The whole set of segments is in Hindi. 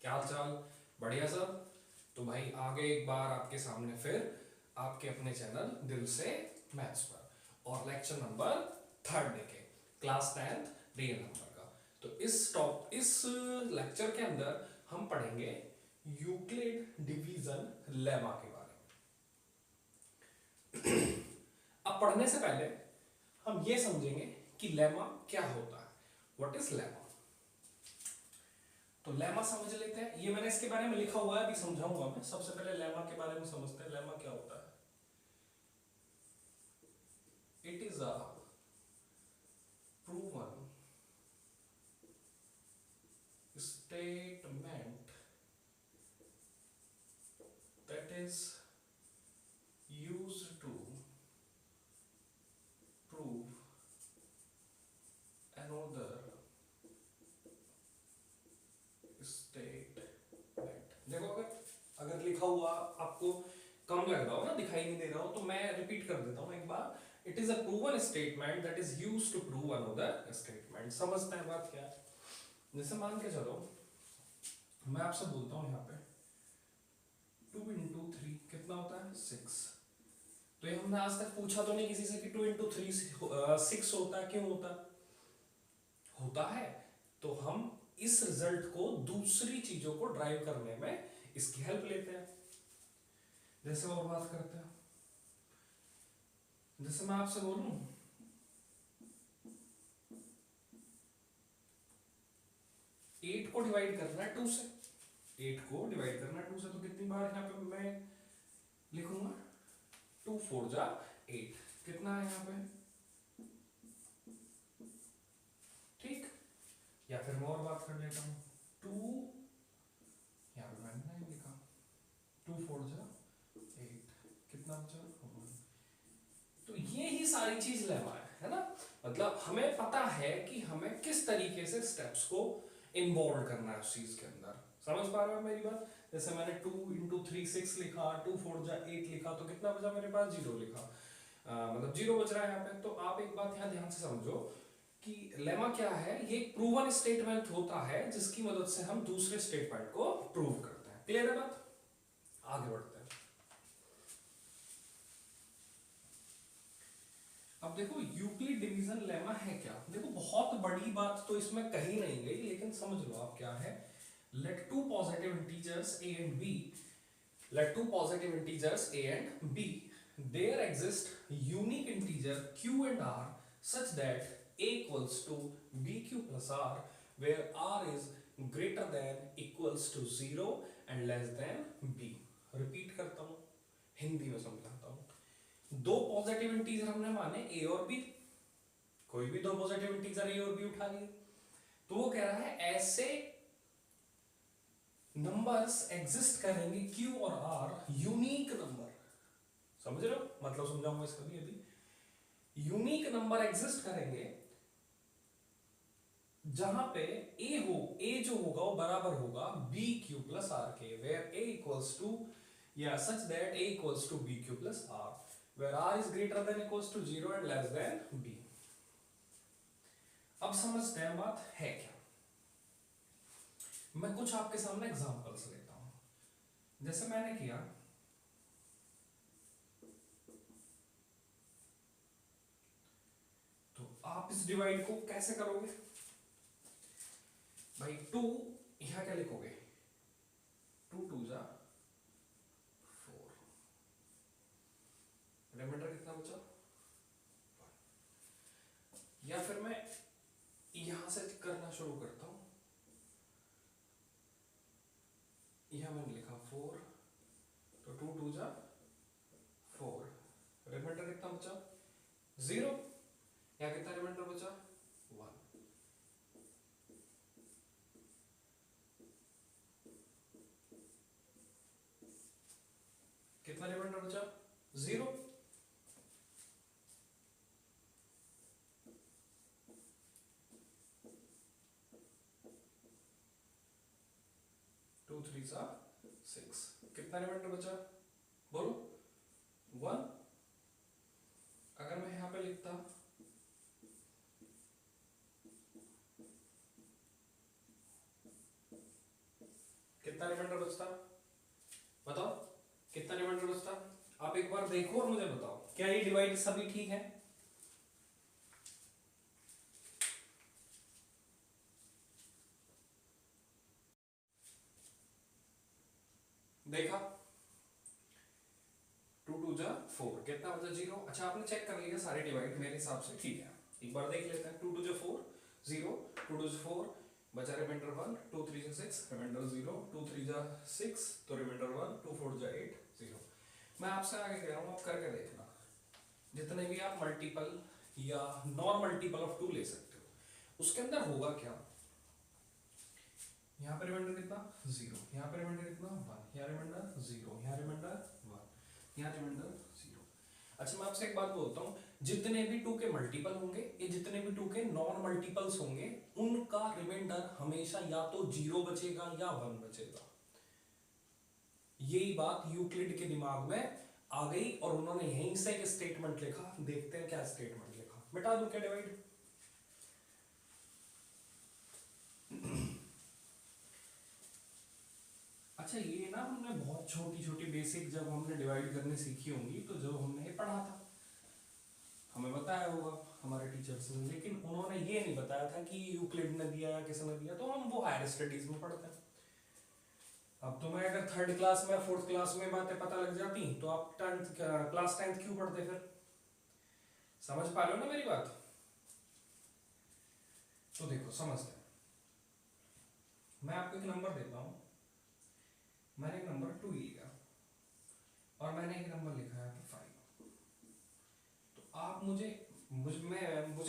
क्या हाल चाल? बढ़िया सर। तो भाई आगे एक बार आपके सामने फिर आपके अपने चैनल दिल से मैथ्स पर और लेक्चर नंबर 3 लेके क्लास 10th रियल नंबर का। तो इस लेक्चर के अंदर हम पढ़ेंगे यूक्लिड डिवीजन लेमा के बारे में। अब पढ़ने से पहले हम ये समझेंगे कि लेमा क्या होता है। What is lemma? तो लेमा समझ लेते हैं। ये मैंने इसके बारे में लिखा हुआ है, अभी समझाऊंगा मैं। सबसे पहले लेमा के बारे में समझते हैं। लेमा क्या होता है? It is a proven statement that is used to prove another statement। देखो, अगर लिखा हुआ आपको कम लग रहा हो ना, दिखाई नहीं दे रहा हो, तो मैं रिपीट कर देता हूं एक बार। It is a proven statement that is used to prove another statement. समझते हैं बात क्या है? जैसे मान के चलो, मैं आपसे बोलता हूं यहाँ पे 2 इंटू 3 कितना होता है? 6। तो ये हमने आज तक पूछा तो नहीं किसी से कि 2 इंटू 3 6 होता है। क्यों होता है? तो हम इस रिजल्ट को दूसरी चीजों को ड्राइव करने में इसकी हेल्प लेते हैं। जैसे और बात करते हैं, जैसे मैं आपसे बोलूं 8 को डिवाइड करना है 2 से। 8 को डिवाइड करना है 2 से, तो कितनी बार यहाँ पे मैं लिखूंगा? 2 4 जा 8। कितना है यहाँ पे? ठीक। या फिर मैं और बात कर लेता हूँ। 2, यहाँ पे मैंने नहीं लिखा। 2 4 जा 8। कितना बचा? 1। तो ये ही सारी चीज लेमा है ना। मतलब हमें पता है कि हमें किस तरीके से स्टेप्स को इन्वॉल्व करना है उस चीज के अंदर। समझ पा रहे हो मेरी बात? जैसे मैंने 2 इंटू 3 6 लिखा, 2 4 जा 8 लिखा, तो कितना बचा मेरे पास? 0 लिखा। मतलब 0 बच रहा है यहाँ पे। तो आप एक बात यहाँ ध्यान से समझो कि लेमा क्या है। ये एक प्रूवन स्टेटमेंट होता है जिसकी मदद से हम दूसरे स्टेटमेंट को प्रूव करते हैं। क्लियर है बात? आगे बढ़ते हैं। अब देखो, यूक्लिड डिवीजन लेमा है क्या। देखो, बहुत बड़ी बात तो इसमें कही नहीं गई, लेकिन समझ लो आप क्या है। Let two positive integers a and b, let two positive integers a and b, there exist unique integer q and r such that a equals to bq plus r, where r is greater than equals to 0 and less than b। Repeat करता हूं, हिंदी में समझाता हूं। दो पॉजिटिव इंटीजर हमने माने a और b। कोई भी दो पॉजिटिव इंटीजर a और b उठा लिए, तो वो कह रहा है ऐसे नंबर्स एग्जिस्ट करेंगे q और r, यूनिक नंबर। समझ रहे हो? मतलब समझाऊंगा इसका भी अभी। यूनिक नंबर एग्जिस्ट करेंगे जहां पे a जो होगा वो बराबर होगा bq प्लस r के, वेयर a इक्वल्स टू या such that a equals to bq plus r, where r is greater than equals to 0 and less than b। अब समझते हैं बात है क्या। मैं कुछ आपके सामने एग्जांपल्स लेता हूं। जैसे मैंने किया, तो आप इस डिवाइड को कैसे करोगे भाई? 2 यहां क्या लिखोगे? 2 2 जा 4। रिमाइंडर कितना बचा? 1। या फिर मैं यहां से करना शुरू करता हूं। यहां मैंने लिखा 4, तो 2 2 जा 4। रिमाइंडर कितना बचा? 0। या कितना रिमाइंडर बचा? 1। कितना रिमाइंडर बचा? 0। टू 3 सा 6। कितना रिमाइंडर बचा? बोलो। 1। अगर मैं यहां पे लिखता 2 कितना रिमाइंडर बचता, बताओ कितना रिमाइंडर बचता। आप एक बार देखो और मुझे बताओ क्या ये डिवाइड सभी ठीक है। देखा 2 2 जा 4 कितना बचा 0। अच्छा आपने चेक कर लिया सारे डिवाइड, मेरे हिसाब से ठीक है। एक बार देख लेते हैं 2 2 जा 4 0, 2 2 जा 4 बचा रिमाइंडर 1, 2 3 जा 6 रिमाइंडर 0, 2 3 जा 6 तो रिमाइंडर 1, 2 4 जा 8 0। मैं आपसे आगे कह रहा हूं आप करके देखना, जितने भी आप मल्टीपल या नॉन मल्टीपल ऑफ 2 ले सकते हो उसके अंदर होगा क्या। यहाँ पे रिमाइंडर कितना 0, यहाँ पे रिमाइंडर कितना 1, यहाँ रिमाइंडर 0, यहाँ रिमाइंडर 1, यहाँ रिमाइंडर 0। अच्छा मैं आपसे एक बात बोलता हूँ, जितने भी 2 के मल्टीपल होंगे ये जितने भी 2 के नॉन मल्टीपल्स होंगे उनका रिमाइंडर हमेशा या तो 0 बचेगा या 1 बचेगा। यही बात यूक्लिड के दिमाग में आ गई और उन्होंने यहीं से एक स्टेटमेंट लिखा। देखते हैं क्या स्टेटमेंट लिखा, मिटा दूं क्या डिवाइड। अच्छा ये ना हमने बहुत छोटी छोटी बेसिक जब हमने डिवाइड करनी सीखी होंगी तो जब हमने ये पढ़ा था हमें बताया होगा हमारे टीचर्स ने, लेकिन उन्होंने ये नहीं बताया था कि यूक्लिड ने दिया या किसने दिया, तो हम वो हायर स्टडीज में पढ़ते हैं। अब तुम्हें अगर 3rd क्लास में 4th क्लास में बातें पता लग जाती तो आप 10th क्लास 10th क्यों पढ़ते फिर। समझ पा रहे हो ना मेरी बात। तो देखो समझते हैं, मैं आपको एक नंबर देता हूं, मैंने एक नंबर 2 लिया और मैंने एक नंबर लिखा है 5। तो आप मुझे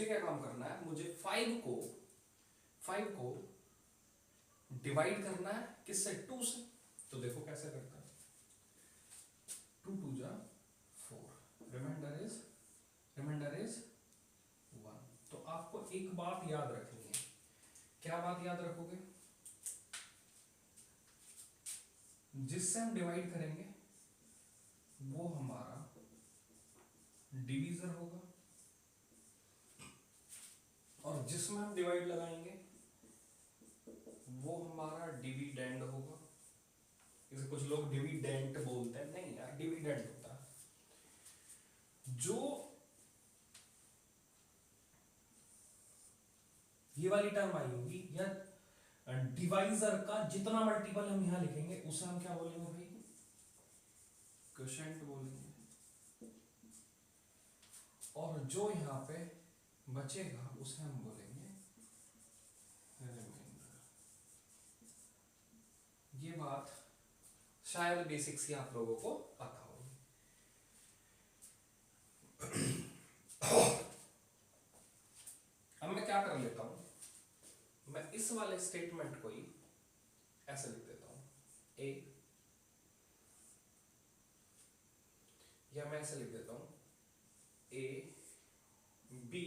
क्या काम करना है, मुझे 5 को डिवाइड करना है किससे 2 से। तो देखो कैसे करता है, 2 2 जा 4 रिमाइंडर इज 1। तो आपको एक बात याद रखनी है, क्या बात याद रखोगे, जिससे हम डिवाइड करेंगे वो हमारा डिवीजर होगा और जिसमें हम डिवाइड लगाएंगे वो हमारा डिविडेंड होगा। इसे कुछ लोग डिविडेंट बोलते हैं, नहीं यार डिविडेंड होता है। जो ये वाली टर्म आई होगी या डिवाइजर का जितना मल्टीपल हम यहां लिखेंगे उसे हम क्या बोलेंगे भाई, क्वोशिएंट बोलेंगे। और जो यहां पे बचेगा उसे हम बोलेंगे रिमाइंडर। ये बात शायद बेसिक्स ही आप लोगों को पता होगी। अब मैं क्या कर लेता हूं, मैं इस वाले स्टेटमेंट को ही ऐसे लिख देता हूं ए, या मैं ऐसे लिख देता हूं ए बी,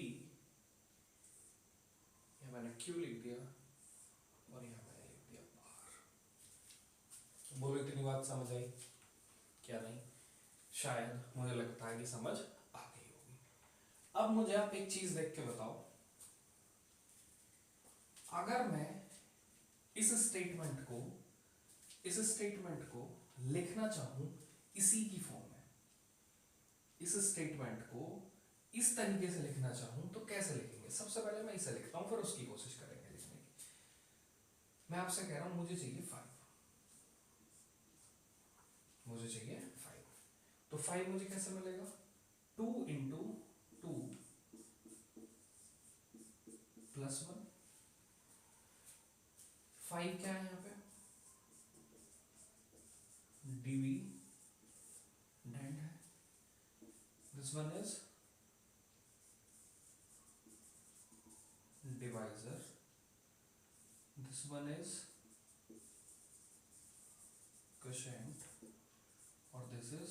या मैंने क्यू लिख दिया और यहां मैंने लिख दिया आर। बोलो इतनी बात समझ आई क्या नहीं, शायद मुझे लगता है कि समझ आ गई होगी। अब मुझे आप एक चीज देख के बताओ, अगर मैं इस स्टेटमेंट को लिखना चाहूं इसी की फॉर्म में, इस स्टेटमेंट को इस तरीके से लिखना चाहूं तो कैसे लिखेंगे। सबसे पहले मैं इसे लिखता हूं फिर उसकी कोशिश करेंगे लिखने की। मैं आपसे कह रहा हूं मुझे चाहिए 5, मुझे चाहिए 5। तो 5 मुझे कैसे मिलेगा, 2 इंटू 2 प्लस 1। 5 क्या है यहां पे, डिविडेंड है। This one is divisor, this one is quotient और this is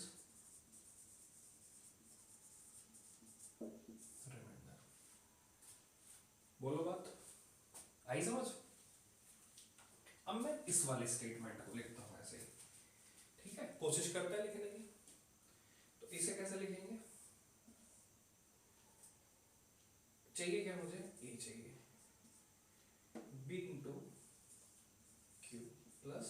रिमाइंडर। बोलो बात आई समझ। अब मैं इस वाले स्टेटमेंट को लिखता हूं ऐसे, ठीक है, कोशिश करते हैं लिखने की। तो इसे कैसे लिखेंगे, चाहिए क्या मुझे, ए चाहिए, बी इंटू क्यू प्लस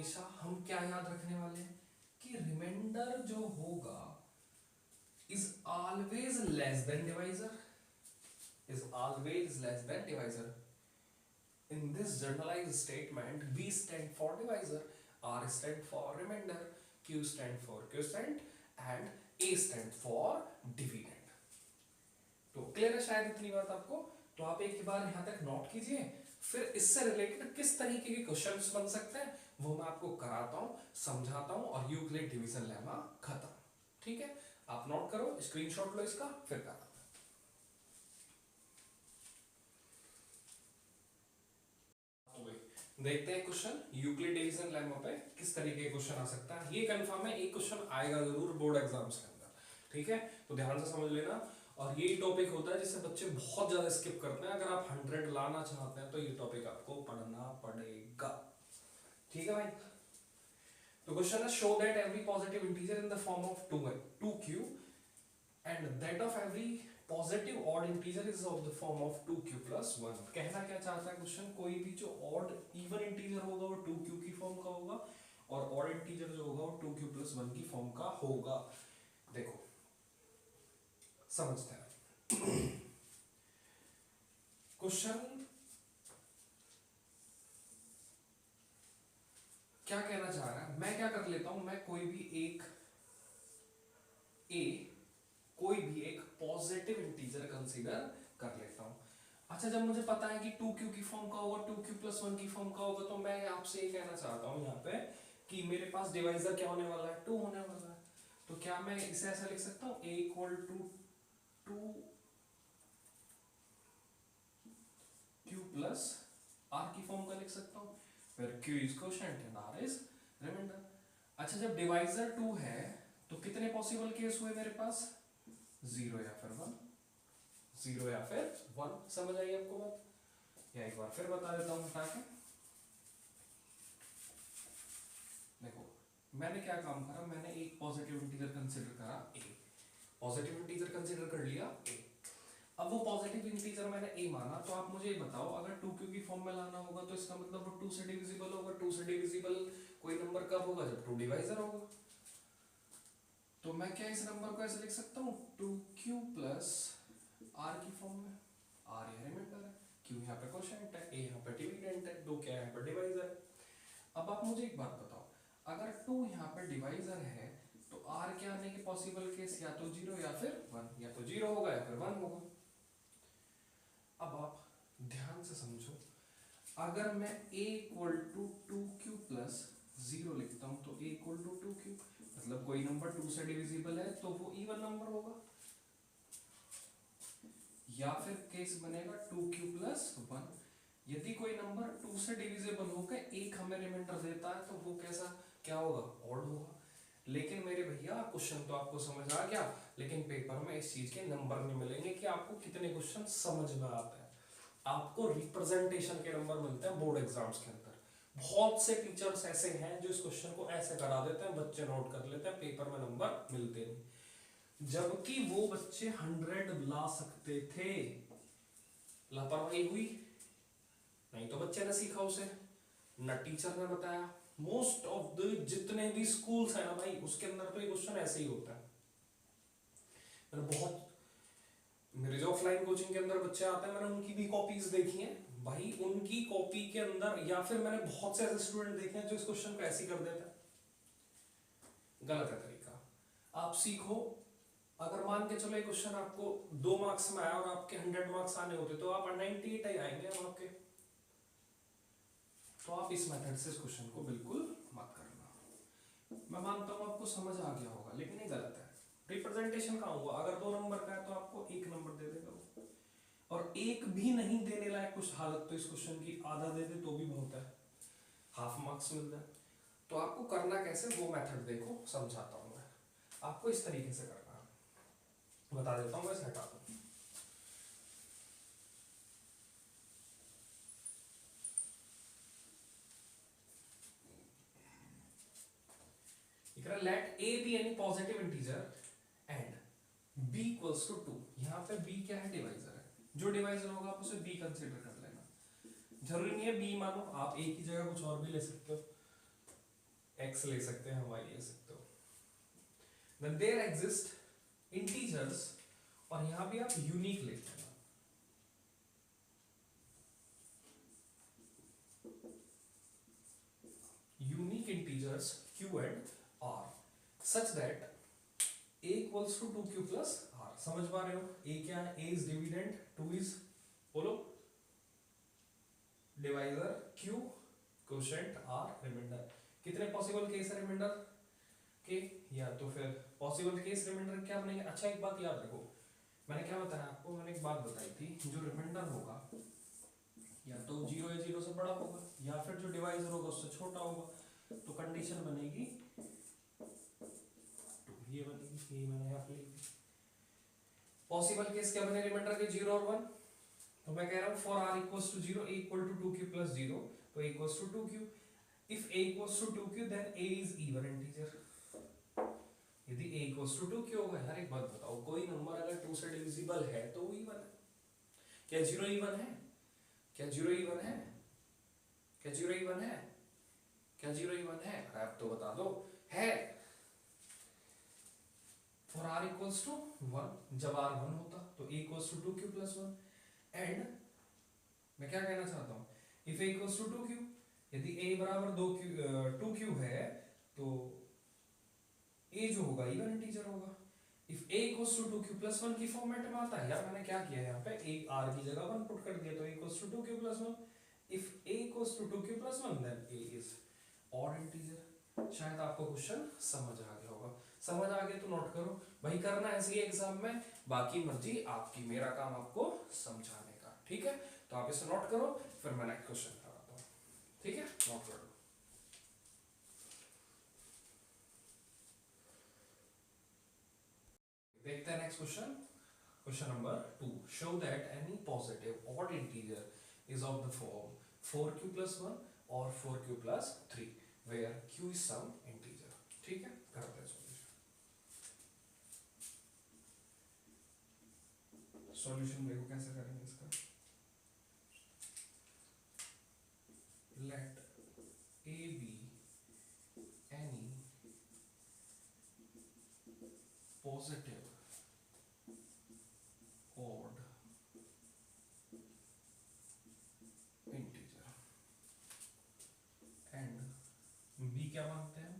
हमेशा हम क्या याद रखने वाले हैं कि रिमाइंडर जो होगा is always less than divisor, is always less than divisor. In this generalized statement, V stand for divisor, R stand for remainder, Q stand for quotient and A stand for dividend. तो क्लियर है शायद इतनी बात आपको? तो आप एक बार यहाँ तक नोट कीजिए, फिर इससे रिलेटेड किस तरीके के क्वेश्चंस बन सकते हैं वो मैं आपको कराता हूँ, समझाता हूँ और यूक्लिड डिवीजन लेमा खत्म। ठीक है, आप नोट करो, स्क्रीनशॉट लो इसका, फिर करा। देखते हैं क्वेश्चन यूक्लिड डिवीजन लेमा पे किस तरीके का क्वेश्चन आ सकता है। ये कंफर्म है एक क्वेश्चन आएगा जरूर बोर्ड एग्जाम्स के अंदर, ठीक है, तो ध्यान से समझ लेना। और ये टॉपिक होता है जिसे बच्चे बहुत ज्यादा स्किप करते हैं। अगर आप 100 लाना चाहते हैं तो ये टॉपिक आपको पढ़ना पड़ेगा, ठीक है भाई। तो क्वेश्चन है show that every positive integer in the form of 2q and that of every positive odd integer is of the form of 2q plus 1। कहना क्या चाहता है क्वेश्चन, कोई भी जो ऑड इवन इंटीजर होगा वो 2q की फॉर्म का होगा और ऑड इंटीजर जो होगा वो 2q plus 1 की फॉर्म का होगा। देखो समझते हैं क्वेश्चन क्या कहना चाह रहा है। मैं क्या कर लेता हूं, मैं कोई भी एक कोई भी एक पॉजिटिव इंटीजर कंसीडर कर लेता हूं। अच्छा, जब मुझे पता है कि 2q की फॉर्म का होगा, 2q plus 1 की फॉर्म का होगा, तो मैं आपसे ये कहना चाहता हूं यहाँ पे कि मेरे पास डिवाइजर क्या होने वाला है, 2 होने वाला है। तो क्या मैं इसे ऐसा लिख सकता हूं, a equal to 2q plus r की फॉर्म का लिख सकता हूं, फिर q is quotient and r is remainder। अच्छा, जब डिवाइजर 2 है तो कितने पॉसिबल केस हुए मेरे पास, 0 या फिर 1, 0 या फिर 1। समझ आई आपको बात, या एक बार फिर बता देता हूं हटा के। देखो मैंने क्या काम करा, मैंने एक पॉजिटिव इंटीजर कंसीडर करा a, पॉजिटिव इंटीजर कंसीडर कर लिया a। अब वो पॉजिटिव इंटीजर मैंने a माना, तो आप मुझे बताओ अगर 2q की फॉर्म में लाना होगा तो इसका मतलब वो 2 से डिविजिबल होगा। 2 से डिविजिबल कोई नंबर कब होगा, जब 2 डिवाइजर होगा। तो मैं क्या इस नंबर को ऐसे लिख सकता हूँ, 2q plus r की फॉर्म में, r यहाँ रिमाइंडर है, q यहाँ पे क्वोशिएंट है, a यहाँ पे डिविडेंड है, 2 क्या यहाँ पे डिवाइजर है। अब आप मुझे एक बात बताओ, अगर 2 यहाँ पे डिवाइजर है तो r क्या आने के पॉसिबल केस, या तो 0 या फिर 1, या तो 0 होगा या फिर 1 होगा। अब आप ध्यान से समझो, अगर मैं a equal to 2q plus 0 लिखता हूं तो a equal to 2q, मतलब कोई नंबर 2 से डिविजिबल है तो वो इवन नंबर होगा, या फिर केस बनेगा 2q plus 1। यदि कोई नंबर 2 से डिविजिबल होकर एक हमें रिमाइंडर देता है तो वो कैसा क्या होगा, ऑड होगा। लेकिन मेरे भैया क्वेश्चन तो आपको समझ आ गया, लेकिन पेपर में इस चीज के नंबर नहीं मिलेंगे कि आपको कितने क्वेश्चन समझ में आते हैं। आपको रिप्रेजेंटेशन के नंबर मिलते हैं बोर्ड एग्जाम्स के अंदर। बहुत से टीचर्स ऐसे हैं जो इस क्वेश्चन को ऐसे करा देते हैं, बच्चे नोट कर लेते हैं, पेपर में नंबर मिलते नहीं, जबकि वो बच्चे 100 ला सकते थे। लापरवाही हुई, नहीं तो बच्चे ने सीखा उसे, न टीचर ने बताया। मोस्ट ऑफ द जितने भी स्कूल्स है ना भाई, उसके अंदर तो ये क्वेश्चन ऐसे ही होता है। मैंने बहुत, मेरे जो ऑफलाइन कोचिंग के अंदर बच्चे आते हैं, मैंने उनकी भी कॉपीज देखी हैं भाई, उनकी कॉपी के अंदर, या फिर मैंने बहुत से ऐसे स्टूडेंट देखे हैं जो इस क्वेश्चन को ऐसे ही कर देते हैं। गलत है तरीका, आप सीखो। अगर मान के चलो ये क्वेश्चन आपको 2 मार्क्स में आया और आपके 100 मार्क्स आने होते तो आप 98 ही आएंगे आपके। तो आप इस मेथड से इस क्वेश्चन को बिल्कुल मत करना। मैं मानता हूं आपको समझ आ गया होगा, लेकिन ये गलत है। रिप्रेजेंटेशन कहाँ हुआ, अगर 2 नंबर का है तो आपको 1 नंबर दे देगा वो, और 1 भी नहीं देने लायक कुछ हालत तो इस क्वेश्चन की आधा दे दे तो भी बहुत है, हाफ मार्क्स मिल जाए। तो आपको करना कैसे, वो मेथड देखो, समझाता हूं मैं आपको। इस तरीके से करना बता देता हूं, वैसे हटा दो। Let a be any positive integer and b equals to 2। यहाँ पे b क्या है, डिवाइजर है, जो डिवाइजर होगा आप उसे b कंसीडर कर लेना। जरूरी नहीं है b मानो, आप a की जगह कुछ और भी ले सकते हो। x ले सकते हैं, y ले सकते हो। Then there exist integers, और यहां भी आप यूनिक लिख लेना। Unique integers q and r such that a equals to 2q plus r। समझ पा रहे हो? a क्या है? a is dividend, 2 is, बोलो, divisor, q quotient, r remainder. कितने पॉसिबल केस है रिमाइंडर के? या तो फिर पॉसिबल केस रिमाइंडर क्या बनेंगे? अच्छा एक बात याद रखो, मैंने क्या बताया आपको, मैंने एक बात बताई थी, जो रिमाइंडर होगा या तो 0 या 0 से बड़ा होगा, या फिर जो डिवाइजर होगा उससे छोटा होगा। तो कंडीशन बनेगी ये बनेगी, ये मैंने यहाँ पे लिख दी। पॉसिबल केस क्या बने रिमाइंडर के? 0 और 1। तो मैं कह रहा हूँ for r equals to 0 a equal to 2q plus 0, तो a equals to 2q। If a equals to 2q then a is even integer. यदि a इक्वल्स टू 2q होगा, यार एक बात बताओ, कोई नंबर अगर 2 से डिविजिबल है तो वो इवन है। क्या 0 इवन है? क्या 0 इवन है? क्या 0 इवन है? क्या 0 इवन है? आप तो बता दो है। फॉर r इक्वल्स टू 1, जब r 1 होता तो a equals to 2q plus 1। And मैं क्या कहना चाहता हूं, if a equals to 2q, यदि a बराबर 2q है तो a जो होगा इवन इंटीजर होगा। If a equals to 2q plus 1 की फॉर्मेट में आता है, यार मैंने क्या किया है यहाँ पे, a r की जगह 1 पुट कर दिया, तो a equals to 2q plus 1। If a equals to 2q plus 1 then a is odd integer. शायद आपको क्वेश्चन समझ आ गया होगा। समझ आ गया तो नोट करो भाई, करना ऐसे ही एग्जाम में, बाकी मर्जी आपकी, मेरा काम आपको समझाने का, ठीक है? तो आप इसे नोट करो, फिर मैं नेक्स्ट क्वेश्चन कराता हूं, ठीक है? नोट कर लो। देखते हैं next question. Question number 2, show that any positive odd integer is of the form 4q plus 1 or 4q plus 3 where q is some integer। ठीक है, करते हैं सॉल्यूशन। देखो कैसे करेंगे इसका। Let a be any positive odd integer and b क्या मानते हैं?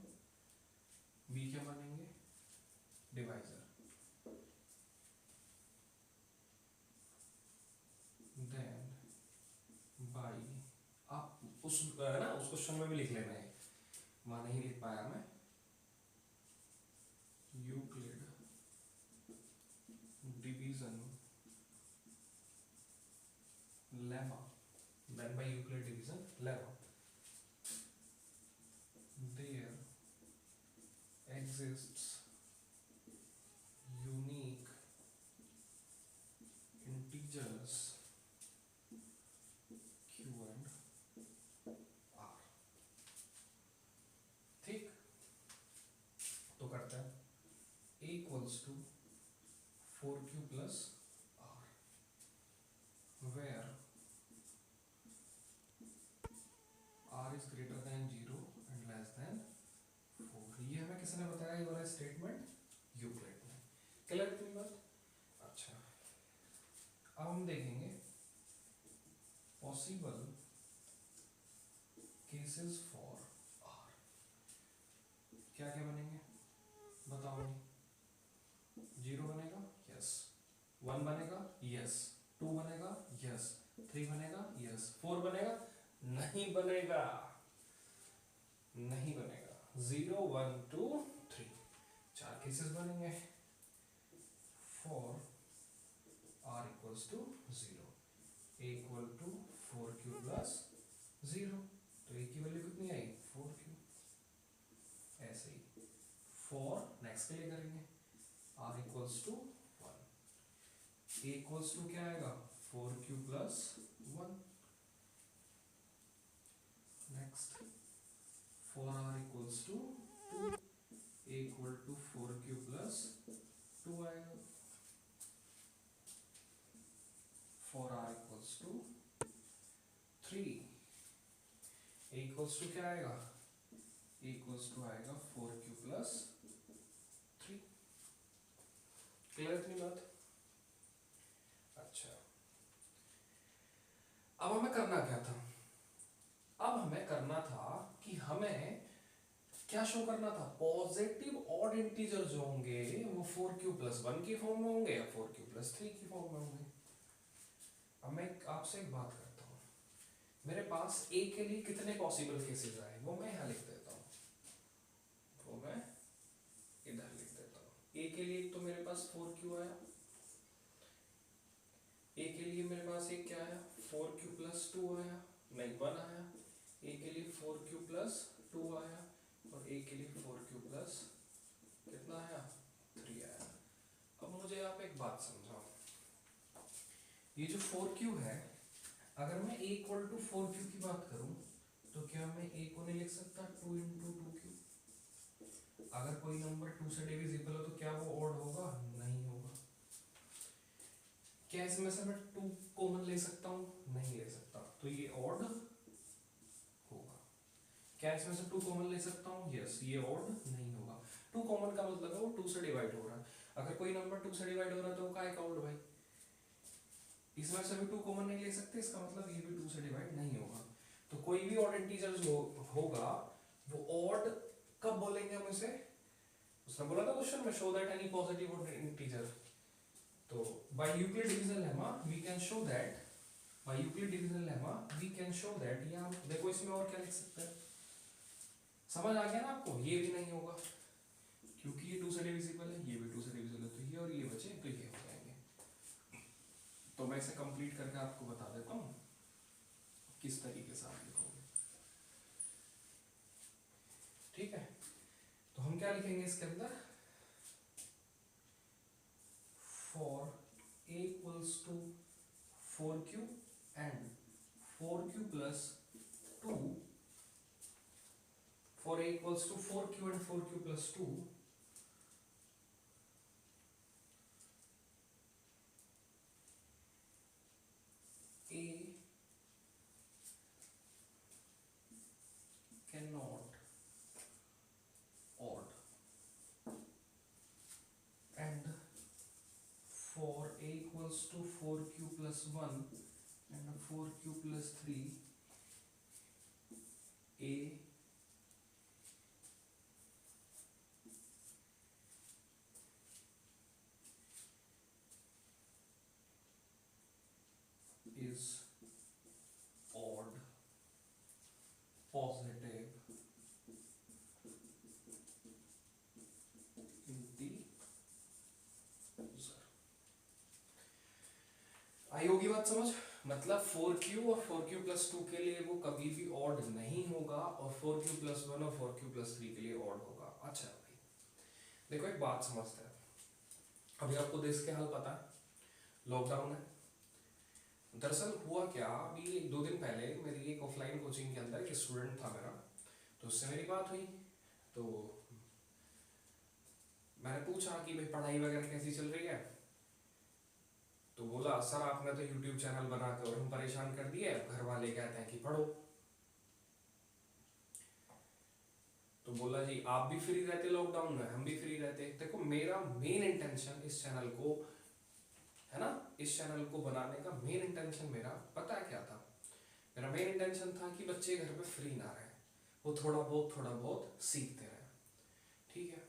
b क्या मानेंगे? डिवाइजर। देन बाई, आप उस ना उस क्वेश्चन में भी लिख लेना है, वहां नहीं लिख पाया मैं, Euclid division lemma, then by Euclid division lemma there exists unique integers q and r। ठीक, तो करते हैं a equals to 4q plus r where r is greater than 0 and less than 4। ये हमें किसने बताया? ये वाला स्टेटमेंट यूक्लिड ने। क्लियर थी बात? अच्छा, अब हम देखेंगे पॉसिबल केसेस फॉर r। क्या क्या बनेंगे बताओ? 0 बनेगा, यस। 1 बनेगा, यस। 2 बनेगा, यस। 3 बनेगा, यस। 4 बनेगा, नहीं बनेगा, नहीं बनेगा। 0 1 2 3, 4 केसेस बनेंगे for r equals to 0, a equal to 4q plus 0। तो a की वैल्यू कितनी आई? 4q। ऐसे ही फॉर नेक्स्ट के लिए करेंगे r equals to 1, a equals to क्या आएगा? 4q plus 1। Next for r equals to 2, a equal to 4q plus 2 आएगा। For r equals to 3, a equals to क्या आएगा? इक्वल्स टू आएगा 4q प्लस 3। क्लियर इतनी बात? अच्छा, अब हमें करना क्या था? अब हमें करना था कि हमें क्या शो करना था? पॉजिटिव ऑड इंटीजर जो होंगे वो 4q प्लस 1 की फॉर्म में होंगे या 4q प्लस 3 की फॉर्म में होंगे। अब मैं आपसे एक बात करता हूँ, मेरे पास a के लिए कितने पॉसिबल केसेस आए वो मैं यहाँ लिख देता हूँ, वो मैं इधर लिख देता हूँ। a के लिए तो मेरे पास 4q आया, a के लिए मेरे पास एक क्या आया 4q प्लस 2 आया, नहीं 1 आया। a के लिए 4q प्लस 2 आया और a के लिए 4q प्लस कितना आया 3 आया। अब मुझे आप एक बात समझाओ, ये जो 4q है, अगर मैं a इक्वल टू 4q की बात करूं तो क्या मैं a को नहीं लिख सकता 2 इंटू 2q? अगर कोई नंबर 2 से डिविजिबल हो तो क्या वो ऑड होगा? नहीं होगा। क्या इसमें से मैं 2 कॉमन ले सकता हूं? नहीं ले सकता, तो ये ऑड होगा। क्या इसमें से 2 कॉमन ले सकता हूं? यस, ये ऑड नहीं होगा। 2 कॉमन का मतलब है वो 2 से डिवाइड हो रहा है। अगर कोई नंबर 2 से डिवाइड हो रहा है तो वो काय का ऑड भाई? इसमें से भी 2 कॉमन नहीं ले सकते, इसका मतलब ये भी 2 से डिवाइड नहीं होगा। तो कोई भी ऑड इंटीजर जो होगा वो ऑड कब बोलेंगे हम इसे? उसने बोला था क्वेश्चन में, show that any positive odd integer. तो by Euclid division lemma we can show that, by Euclid division lemma we can show that, या देखो इसमें और क्या लिख सकते हैं, समझ आ गया ना आपको? ये भी नहीं होगा क्योंकि ये 2 से डिविजिबल है, ये भी 2 से डिविजिबल है, तो ये और ये बचे तो ये हो जाएंगे। तो मैं इसे कंप्लीट करके आपको बता देता हूँ किस तरीके से आप लिखोगे, ठीक है? तो हम क्या लिखेंगे इसके अंदर, for a equals to 4q and 4q plus 2, for a equals to 4q and 4q plus 2, a cannot odd, and for a equals to 4q plus 1 and 4q plus 3, a is odd positive integer। आई होगी बात समझ? मतलब 4q और 4q प्लस 2 के लिए वो कभी भी ऑड नहीं होगा और 4q प्लस 1 और 4q प्लस 3 के लिए ऑड होगा। अच्छा भाई देखो एक बात समझते हैं, अभी आपको देश के हाल पता है, लॉकडाउन है। दरअसल हुआ क्या, अभी 1-2 दिन पहले मेरी एक ऑफलाइन कोचिंग के अंदर एक स्टूडेंट था मेरा, तो उससे मेरी बात हुई। तो मैंने पूछा कि भाई पढ़ाई वगैरह कैसी चल रही है? तो बोला सर आपने तो यूट्यूब चैनल बना कर हम परेशान कर दिए, घर वाले कहते हैं कि पढ़ो। तो बोला जी आप भी फ्री रहते लॉकडाउन में, हम भी फ्री रहते। देखो मेरा मेन इंटेंशन इस चैनल को, है ना, इस चैनल को बनाने का मेन इंटेंशन मेरा पता है क्या था? मेरा मेन इंटेंशन था कि बच्चे घर पे फ्री ना रहे, वो थोड़ा बहुत सीखते रहे, ठीक है?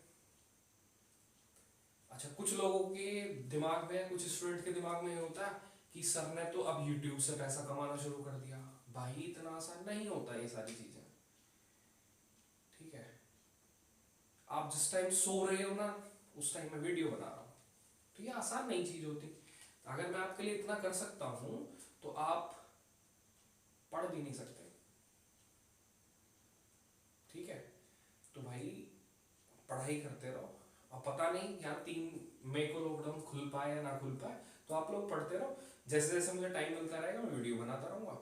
अच्छा कुछ लोगों के दिमाग में, कुछ स्टूडेंट के दिमाग में होता है कि सर ने तो अब यूट्यूब से पैसा कमाना शुरू कर दिया। भाई इतना आसान नहीं होता ये सारी चीजें, ठीक है? आप जिस टाइम सो रहे हो ना उस टाइम मैं वीडियो बना रहा हूँ, तो ये आसान नहीं चीज होती। अगर मैं आपके लिए इतना कर सकता हूं तो आप पढ़ भी नहीं सकते, ठीक है? तो भाई पढ़ाई करते रहो। अब पता नहीं यार 3 मई को लॉकडाउन खुल पाए या ना खुल पाए, तो आप लोग पढ़ते रहो, जैसे जैसे मुझे टाइम मिलता रहेगा मैं वीडियो बनाता रहूंगा,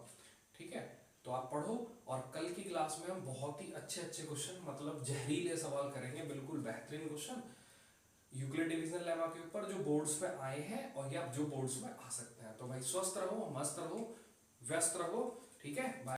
ठीक है? तो आप पढ़ो और कल की क्लास में हम बहुत ही अच्छे क्वेश्चन, मतलब जहरीले सवाल करेंगे, बिल्कुल बेहतरीन क्वेश्चन यूक्लिड डिवीजन लेमा के ऊपर जो बोर्ड्स पे आए हैं और या जो बोर्ड्स में आ सकते हैं। तो भाई स्वस्थ रहो, मस्त रहो, व्यस्त रहो, ठीक है?